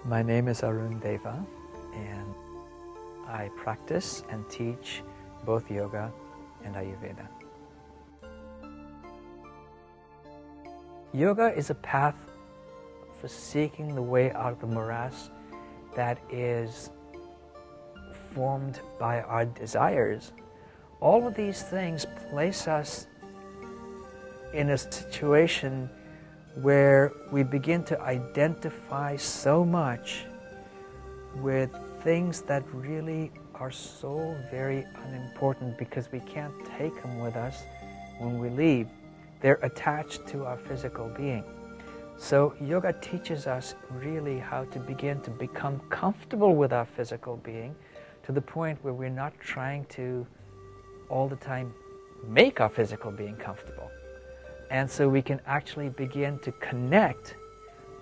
My name is Arun Deva, and I practice and teach both yoga and Ayurveda. Yoga is a path for seeking the way out of the morass that is formed by our desires. All of these things place us in a situation where we begin to identify so much with things that really are so very unimportant because we can't take them with us when we leave. They're attached to our physical being. So yoga teaches us really how to begin to become comfortable with our physical being to the point where we're not trying to all the time make our physical being comfortable. And so we can actually begin to connect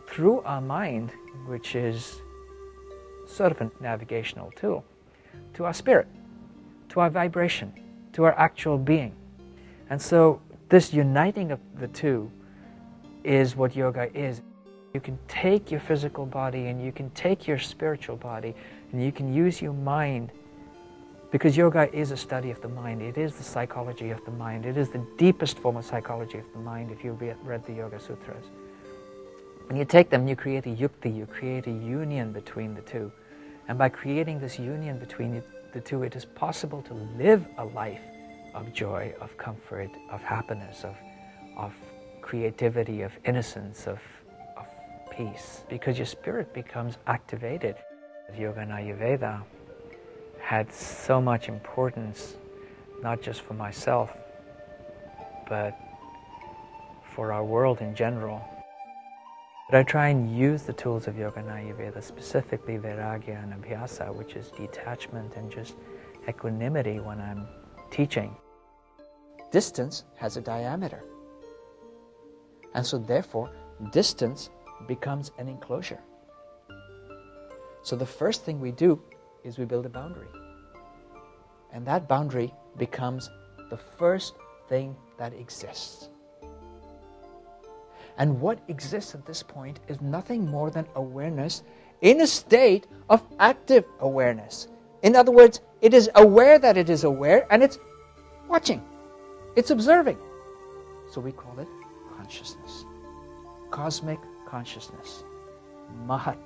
through our mind, which is sort of a navigational tool, to our spirit, to our vibration, to our actual being. And so this uniting of the two is what yoga is. You can take your physical body and you can take your spiritual body and you can use your mind, because yoga is a study of the mind. It is the psychology of the mind. It is the deepest form of psychology of the mind if you've read the Yoga Sutras. When you take them, you create a yukti, you create a union between the two. And by creating this union between the two, it is possible to live a life of joy, of comfort, of happiness, of creativity, of innocence, of peace, because your spirit becomes activated. Yoga and Ayurveda had so much importance, not just for myself, but for our world in general. But I try and use the tools of Yoga and Ayurveda, specifically Vairagya and Abhyasa, which is detachment and just equanimity when I'm teaching. Distance has a diameter. And so therefore, distance becomes an enclosure. So the first thing we do is we build a boundary. And that boundary becomes the first thing that exists. And what exists at this point is nothing more than awareness in a state of active awareness. In other words, it is aware that it is aware and it's watching. It's observing. So we call it consciousness. Cosmic consciousness. Mahat.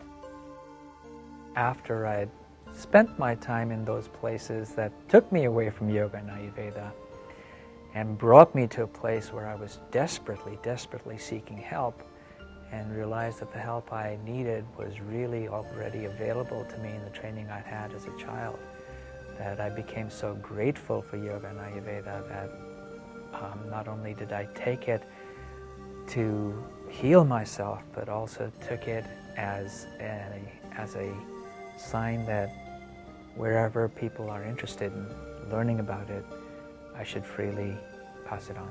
After I'd spent my time in those places that took me away from yoga and Ayurveda and brought me to a place where I was desperately, desperately seeking help, and realized that the help I needed was really already available to me in the training I'd had as a child, that I became so grateful for yoga and Ayurveda that not only did I take it to heal myself, but also took it as a sign that wherever people are interested in learning about it, I should freely pass it on.